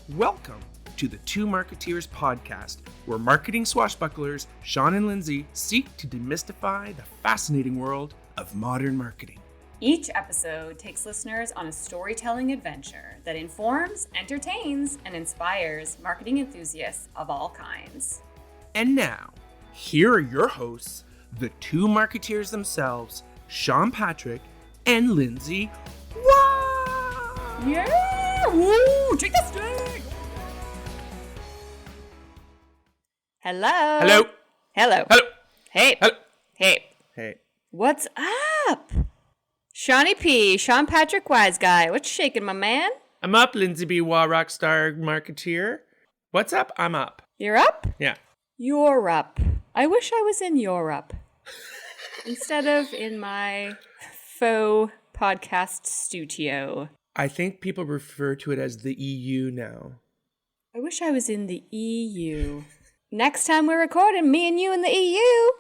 Welcome to the Two Marketeers podcast, where marketing swashbucklers Sean and Lindsay seek to demystify the fascinating world of modern marketing. Each episode takes listeners on a storytelling adventure that informs, entertains, and inspires marketing enthusiasts of all kinds. And now, here are your hosts, the Two Marketeers themselves, Sean Patrick and Lindsay. Wow! Yeah! Woo! Take the stick! Hello. Hello. Hello. Hello. Hey. Hello. Hey. Hey. What's up? Shawnee P, Sean Patrick Wise Guy. What's shaking, my man? I'm up, Lindsay B. Wah, Rockstar Marketeer. What's up? I'm up. You're up? Yeah. You're up. I wish I was in Europe instead of in my faux podcast studio. I think people refer to it as the EU now. I wish I was in the EU. Next time we're recording, me and you in the EU.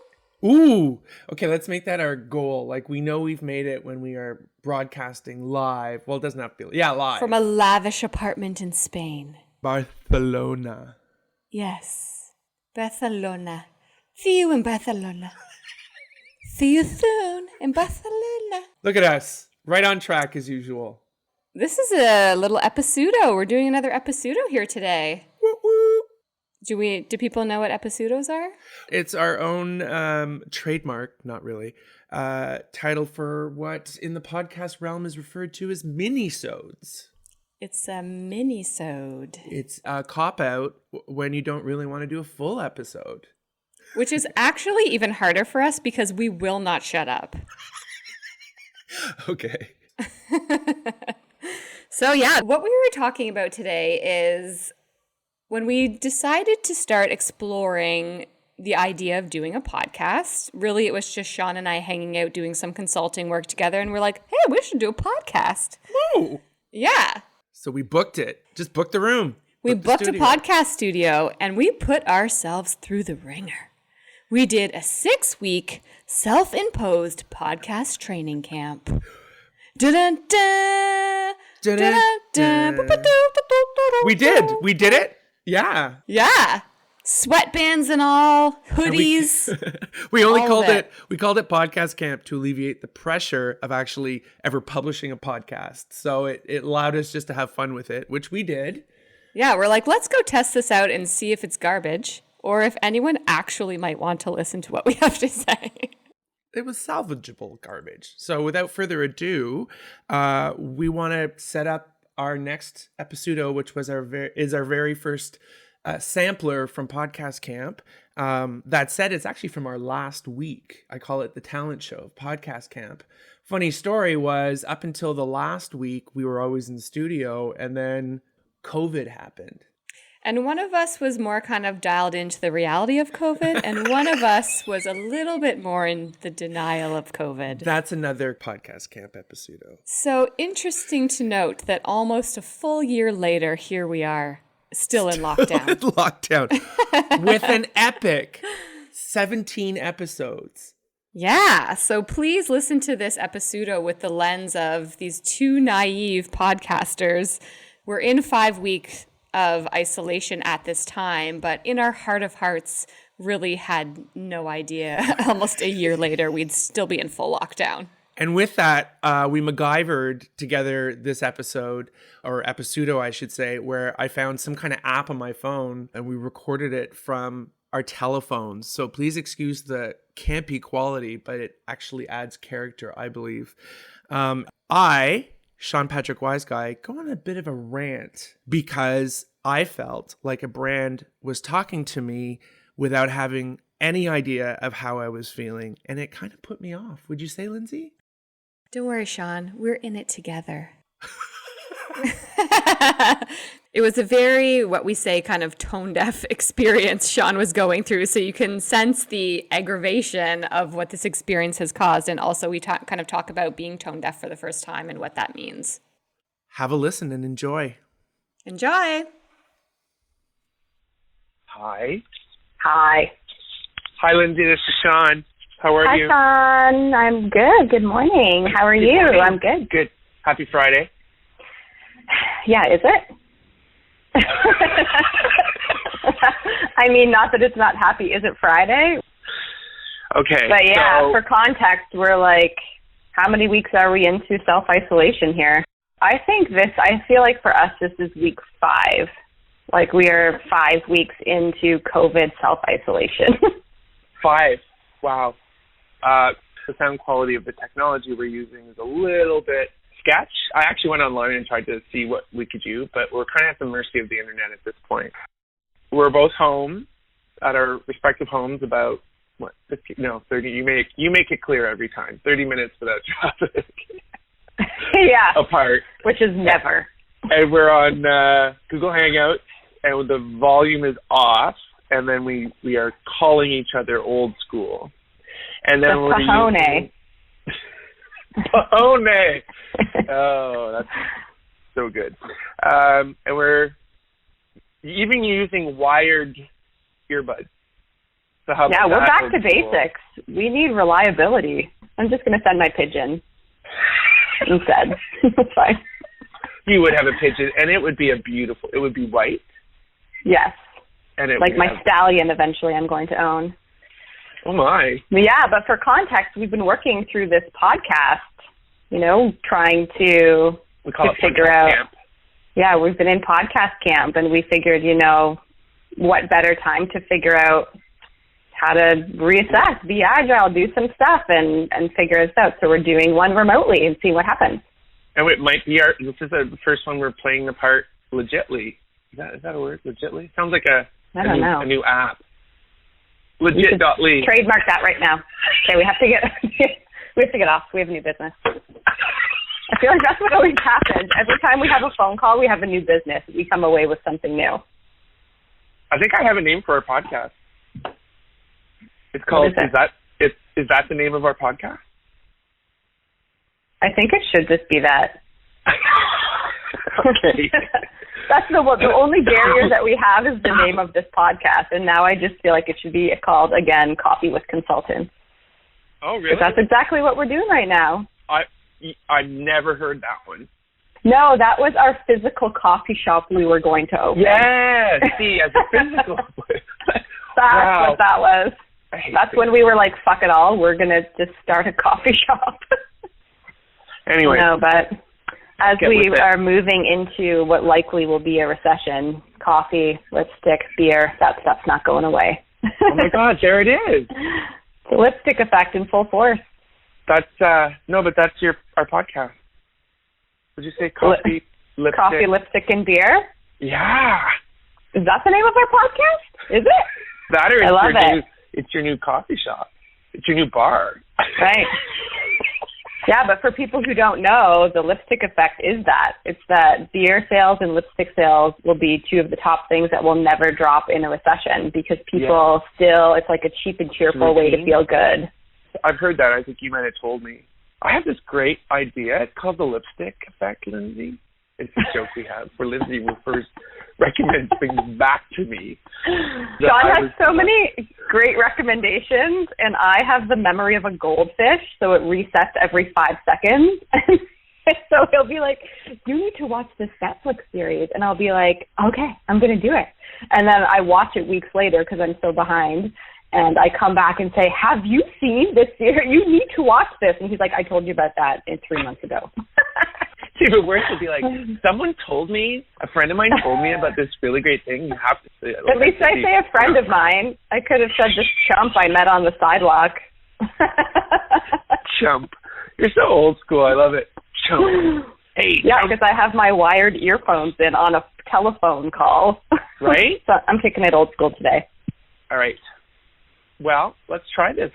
Ooh, okay, let's make that our goal. Like, we know we've made it when we are broadcasting live. Well, it doesn't have to be, live. From a lavish apartment in Spain. Barcelona. Yes, Barcelona. See you in Barcelona. See you soon in Barcelona. Look at us, right on track as usual. This is a little EPISEUDO. We're doing another EPISEUDO here today. Woo woo. Do people know what EPISEUDOs are? It's our own trademark, not really, title for what in the podcast realm is referred to as minisodes. It's a minisode. It's a cop-out when you don't really want to do a full episode. Which is actually even harder for us because we will not shut up. Okay. So yeah, what we were talking about today is when we decided to start exploring the idea of doing a podcast. Really, it was just Sean and I hanging out doing some consulting work together, and we're like, hey, we should do a podcast. Woo! Yeah. So we booked it. Just booked the room. We booked a podcast studio, and we put ourselves through the ringer. We did a 6-week self-imposed podcast training camp. Dun-dun-dun, dun-dun-dun, We did it. Yeah. Yeah. Sweatbands and all, hoodies. We called it podcast camp to alleviate the pressure of actually ever publishing a podcast. So it allowed us just to have fun with it, which we did. Yeah, we're like, let's go test this out and see if it's garbage or if anyone actually might want to listen to what we have to say. It was salvageable garbage. So without further ado, we want to set up our next EPISEUDO, which was our very first sampler from Podcast Camp. That said, it's actually from our last week. I call it the talent show of Podcast Camp. Funny story was, up until the last week, we were always in the studio, and then COVID happened. And one of us was more kind of dialed into the reality of COVID, and one of us was a little bit more in the denial of COVID. That's another Podcast Camp episode. So interesting to note that almost a full year later, here we are, still in lockdown. With an epic 17 episodes. Yeah, so please listen to this EPISEUDO with the lens of these two naive podcasters. We're in 5 weeks of isolation at this time, but in our heart of hearts, really had no idea almost a year later we'd still be in full lockdown. And with that, we MacGyvered together this episode, or EPISEUDO, I should say, where I found some kind of app on my phone and we recorded it from our telephones. So please excuse the campy quality, but it actually adds character, I believe. Sean Patrick Wise Guy, go on a bit of a rant because I felt like a brand was talking to me without having any idea of how I was feeling. And it kind of put me off. Would you say, Lindsay? Don't worry, Sean. We're in it together. It was a very, what we say, kind of tone-deaf experience Sean was going through. So you can sense the aggravation of what this experience has caused. And also we kind of talk about being tone-deaf for the first time and what that means. Have a listen and enjoy. Enjoy. Hi. Hi. Hi, Lindsay. This is Sean. How are you? Hi, Sean. I'm good. Good morning. How are you? Morning. I'm good. Good. Happy Friday. Yeah, is it? I mean, not that it's not happy. Is it Friday? Okay. But yeah, so, for context, we're like, how many weeks are we into self-isolation here? I feel like for us, this is week 5. Like we are 5 weeks into COVID self-isolation. 5. Wow. The sound quality of the technology we're using is a little bit sketch. I actually went online and tried to see what we could do, but we're kind of at the mercy of the internet at this point. We're both home at our respective homes about 30. You make it clear every time. 30 minutes without traffic. Yeah. Apart. Which is never. And we're on Google Hangouts, and the volume is off, and then we are calling each other old school. And then we're Pahone. Pahone. Oh, that's so good. And we're even using wired earbuds. So how yeah, about we're that, back old to school? basics. We need reliability. I'm just going to send my pigeon instead. That's fine. You would have a pigeon, and it would be it would be white. Yes. And it like would my have, stallion eventually I'm going to own. oh my. Yeah, but for context, we've been working through this podcast, trying to We call it figure podcast out. camp. Yeah, we've been in podcast camp, and we figured, what better time to figure out how to reassess, be agile, do some stuff, and figure this out. So we're doing one remotely and see what happens. And it might be this is the first one we're playing the part legitly. Is that a word? Legitly? Sounds like a new app. Legit.ly. Trademark that right now. Okay, we have to get off. We have a new business. I feel like that's what always happens. Every time we have a phone call, we have a new business. We come away with something new. I think I have a name for our podcast. It's called. Is that the name of our podcast? I think it should just be that. Okay. That's the only barrier that we have is the name of this podcast, and now I just feel like it should be called again Coffee with Consultants. Oh, really? That's exactly what we're doing right now. I've never heard that one. No, that was our physical coffee shop we were going to open. Yeah, see, as a physical. That's what that was. That's when we were like, fuck it all, we're going to just start a coffee shop. Anyway. No, but as we are moving into what likely will be a recession, coffee, lipstick, beer, that stuff's not going away. Oh my God, there it is. The lipstick effect in full force. That's, but that's our podcast. Would you say coffee, lipstick? Coffee, lipstick, and beer? Yeah. Is that the name of our podcast? Is it? That or I love it. It's your new coffee shop. It's your new bar. Right. Yeah, but for people who don't know, the lipstick effect is that. It's that beer sales and lipstick sales will be 2 of the top things that will never drop in a recession because people still, it's like a cheap and cheerful way to feel good. I've heard that. I think you might have told me. I have this great idea. It's called the lipstick effect, Lindsay. It's a joke we have where Lindsay will first recommend things back to me. John has so many great recommendations, and I have the memory of a goldfish, so it resets every 5 seconds. So he'll be like, you need to watch this Netflix series. And I'll be like, okay, I'm going to do it. And then I watch it weeks later because I'm so behind. And I come back and say, have you seen this series? You need to watch this. And he's like, I told you about that 3 months ago. Even worse would be like, someone told me, a friend of mine told me about this really great thing. You have to see it. At least I say a friend of mine. I could have said this chump I met on the sidewalk. Chump. You're so old school. I love it. Chump. Hey. Yeah, because I have my wired earphones in on a telephone call. Right? So I'm kicking it old school today. All right. Well, let's try this.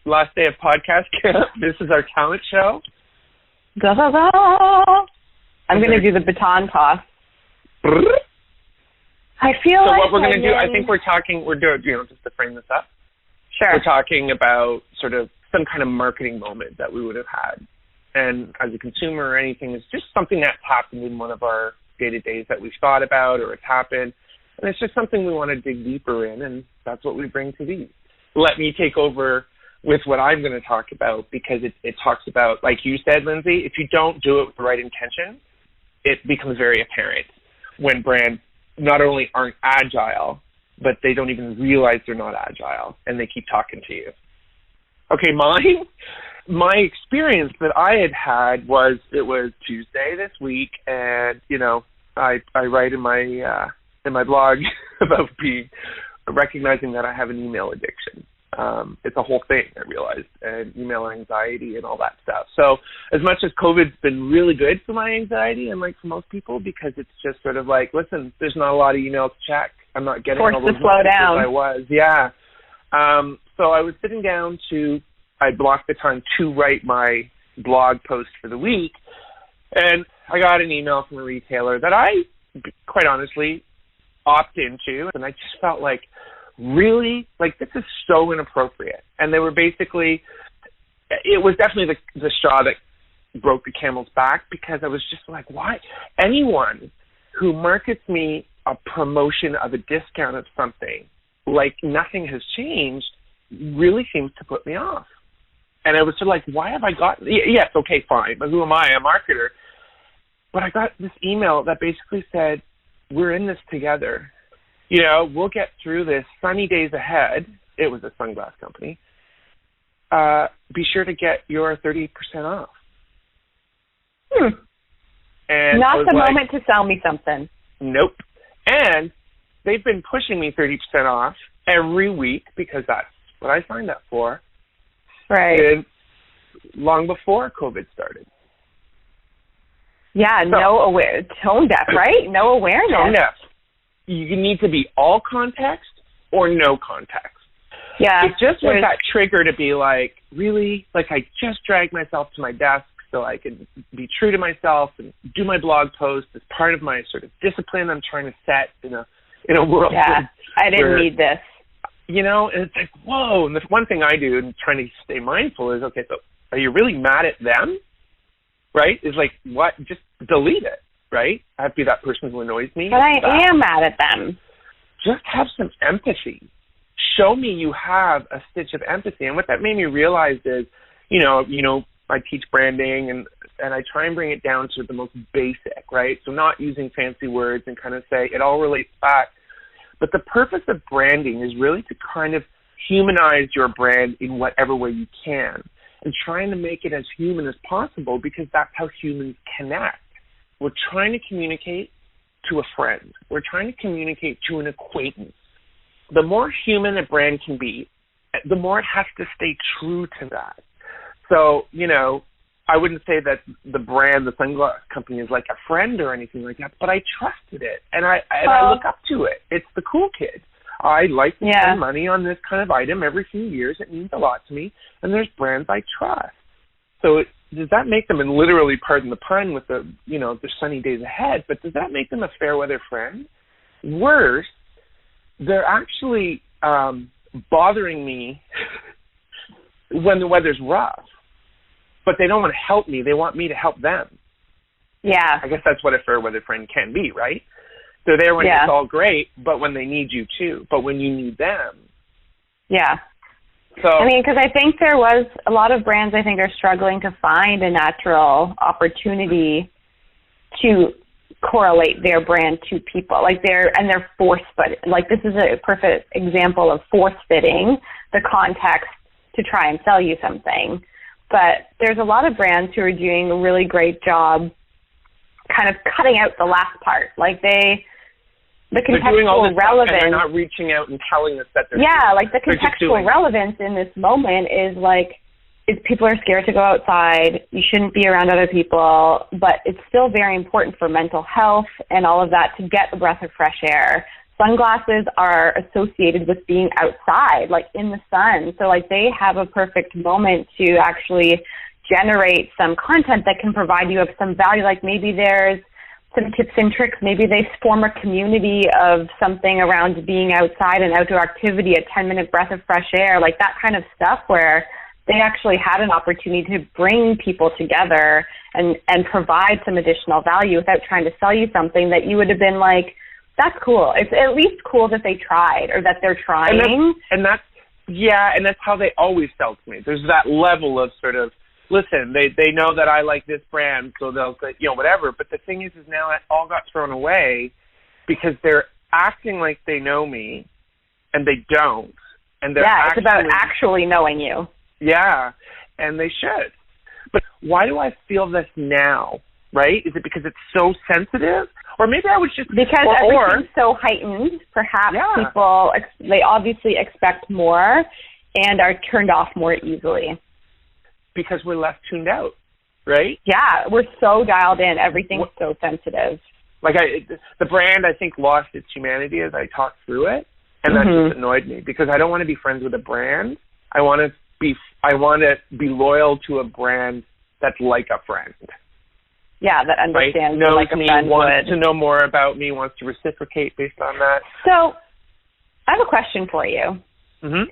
Last day of podcast camp. This is our talent show. Da, da, da. I'm going to do the baton toss. I feel so like what we're going to do, I think we're doing, just to frame this up. Sure. We're talking about sort of some kind of marketing moment that we would have had. And as a consumer or anything, it's just something that's happened in one of our day-to-days that we've thought about or it's happened. And it's just something we want to dig deeper in, and that's what we bring to these. Let me take over with what I'm going to talk about because it talks about, like you said, Lindsay, if you don't do it with the right intention, it becomes very apparent when brands not only aren't agile, but they don't even realize they're not agile, and they keep talking to you. Okay, my experience that I had was, it was Tuesday this week, and I write in my blog about recognizing that I have an email addiction. It's a whole thing, I realized, and email anxiety and all that stuff. So as much as COVID's been really good for my anxiety, and like for most people, because it's just sort of like, listen, there's not a lot of emails to check. I'm not getting all those messages I was. Yeah. So I was sitting down I blocked the time to write my blog post for the week, and I got an email from a retailer that I, quite honestly, opt into, and I just felt like, really, like, this is so inappropriate. And they were basically, it was definitely the straw that broke the camel's back, because I was just like, why? Anyone who markets me a promotion of a discount of something, like nothing has changed, really seems to put me off. And I was sort of like, why have I gotten, yes, okay, fine, but who am I, a marketer? But I got this email that basically said, we're in this together. We'll get through this. Sunny days ahead. It was a sunglass company. Be sure to get your 30% off. And not the moment to sell me something. Nope. And they've been pushing me 30% off every week, because that's what I signed up for. Right. And long before COVID started. Yeah, so, tone deaf, right? No awareness. Tone deaf. You need to be all context or no context. Yeah. It just was that trigger to be like, really? Like, I just dragged myself to my desk so I could be true to myself and do my blog post as part of my sort of discipline I'm trying to set in a world. Yeah, I didn't need this. And it's like, whoa. And the one thing I do and trying to stay mindful is, okay, so are you really mad at them? Right? Is like, what? Just delete it. Right? I have to be that person who annoys me. But I am mad at them. Just have some empathy. Show me you have a stitch of empathy. And what that made me realize is, I teach branding, and I try and bring it down to the most basic, right? So not using fancy words, and kind of say it all relates back. But the purpose of branding is really to kind of humanize your brand in whatever way you can, and trying to make it as human as possible, because that's how humans connect. We're trying to communicate to a friend. We're trying to communicate to an acquaintance. The more human a brand can be, the more it has to stay true to that. So, I wouldn't say that the brand, the sunglass company, is like a friend or anything like that, but I trusted it, and I look up to it. It's the cool kid. I like to spend money on this kind of item every few years. It means a lot to me, and there's brands I trust. So does that make them, and literally, pardon the pun with the sunny days ahead, but does that make them a fair weather friend? Worse, they're actually bothering me when the weather's rough, but they don't want to help me. They want me to help them. Yeah. I guess that's what a fair weather friend can be, right? They're there when it's all great, but when they need you too, but when you need them. Yeah. So, because I think there was a lot of brands, I think, are struggling to find a natural opportunity to correlate their brand to people. They're force fit. This is a perfect example of force fitting the context to try and sell you something. But there's a lot of brands who are doing a really great job kind of cutting out the last part. The contextual relevance. And they're not reaching out and telling us that they're the contextual relevance in this moment is people are scared to go outside. You shouldn't be around other people, but it's still very important for mental health and all of that to get a breath of fresh air. Sunglasses are associated with being outside, in the sun. So they have a perfect moment to actually generate some content that can provide you of some value. Maybe there's some tips and tricks. Maybe they form a community of something around being outside and outdoor activity, a 10-minute breath of fresh air, that kind of stuff where they actually had an opportunity to bring people together and provide some additional value without trying to sell you something that you would have been like, that's cool. It's at least cool that they tried or that they're trying. And that's how they always sell to me. There's that level of sort of, listen, they know that I like this brand, so they'll say, whatever. But the thing is now that all got thrown away, because they're acting like they know me, and they don't. And they're it's about actually knowing you. Yeah, and they should. But why do I feel this now, right? Is it because it's so sensitive? Or maybe I was just... Because everything's so heightened, perhaps people, they obviously expect more and are turned off more easily. Because we're less tuned out, right? Yeah, we're so dialed in. Everything's so sensitive. Like, the brand, I think, lost its humanity as I talked through it. And that just annoyed me because I don't want to be friends with a brand. I want to be loyal to a brand that's like a friend. Yeah, that understands knows like a me, friend wants would. to know more about me, wants to reciprocate based on that. So, I have a question for you. Mm-hmm.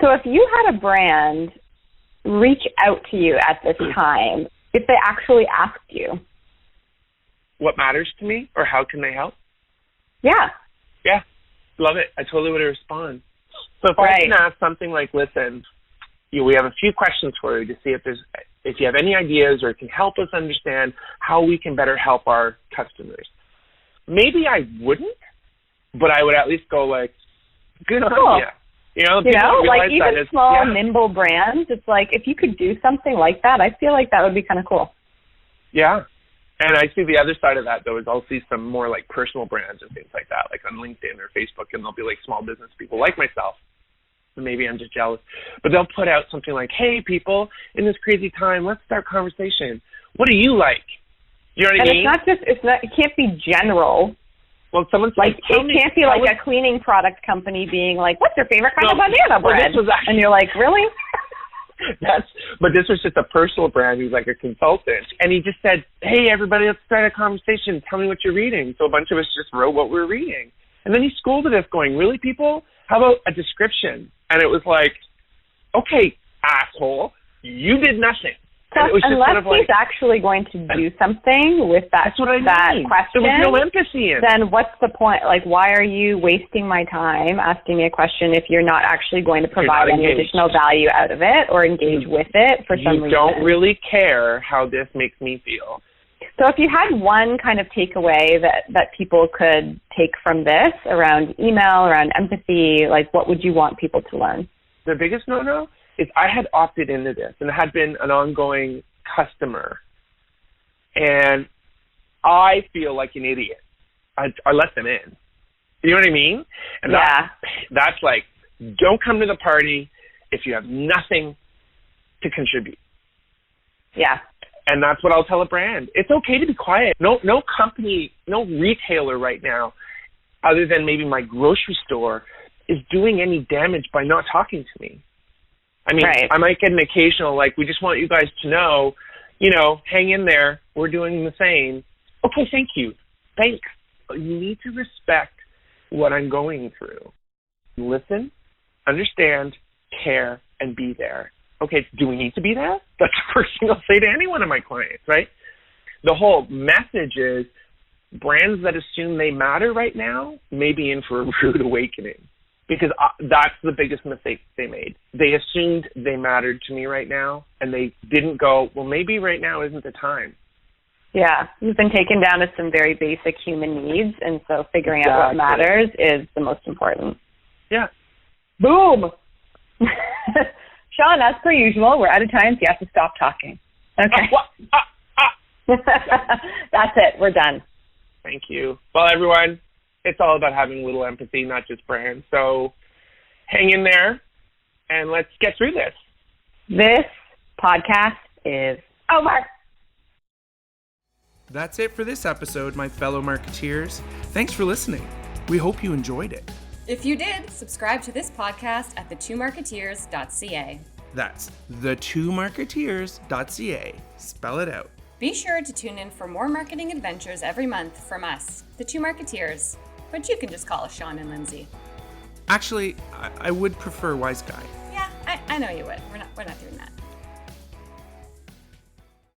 So, if you had a brand reach out to you at this time, if they actually asked you, what matters to me, or how can they help? Yeah. Yeah. Love it. I totally would respond. So if I can ask something like, listen, we have a few questions for you to see if you have any ideas or can help us understand how we can better help our customers. Maybe I wouldn't, but I would at least go like, good on you. Like even small, nimble brands, it's like if you could do something like that, I feel like that would be kind of cool. Yeah. And I see the other side of that, though, is I'll see some more, like, personal brands and things like that, like on LinkedIn or Facebook, and they'll be, like, small business people like myself. Maybe I'm just jealous. But they'll put out something like, hey, people, in this crazy time, let's start conversation. What do you like? You know what I mean? It can't be general. Well, someone's like, it can't be like a cleaning product company being like, what's your favorite kind of banana bread? And you're like, really? But this was just a personal brand who's like a consultant. And he just said, hey, everybody, let's start a conversation. Tell me what you're reading. So a bunch of us just wrote what we were reading. And then he scolded us going, really, people? How about a description? And it was like, okay, asshole, you did nothing. So unless he's actually going to do something with that question, there was no empathy in it. Then what's the point? Like, why are you wasting my time asking me a question if you're not actually going to provide any additional value out of it or engage with it for some reason? You don't really care how this makes me feel. So if you had one kind of takeaway that people could take from this around email, around empathy, like what would you want people to learn? The biggest no-no is I had opted into this and had been an ongoing customer. And I feel like an idiot. I let them in. You know what I mean? And that's like, don't come to the party if you have nothing to contribute. Yeah. And that's what I'll tell a brand. It's okay to be quiet. No company, no retailer right now, other than maybe my grocery store, is doing any damage by not talking to me. I mean, I might get an occasional, like, we just want you guys to know, hang in there. We're doing the same. Okay, thank you. Thanks. You need to respect what I'm going through. Listen, understand, care, and be there. Okay, do we need to be there? That's the first thing I'll say to any one of my clients, right? The whole message is brands that assume they matter right now may be in for a rude awakening. Because that's the biggest mistake they made. They assumed they mattered to me right now, and they didn't go, well, maybe right now isn't the time. Yeah, you've been taken down to some very basic human needs, and so figuring out what matters is the most important. Yeah. Boom! Sean, as per usual, we're out of time, so you have to stop talking. Okay. That's it. We're done. Thank you. Well, everyone, it's all about having a little empathy, not just brands. So hang in there, and let's get through this. This podcast is over. That's it for this episode, my fellow marketeers. Thanks for listening. We hope you enjoyed it. If you did, subscribe to this podcast at thetwomarketeers.ca. That's thetwomarketeers.ca. Spell it out. Be sure to tune in for more marketing adventures every month from us, the Two Marketeers, but you can just call us Sean and Lindsay. Actually, I would prefer Wise Guy. Yeah, I know you would. We're not doing that.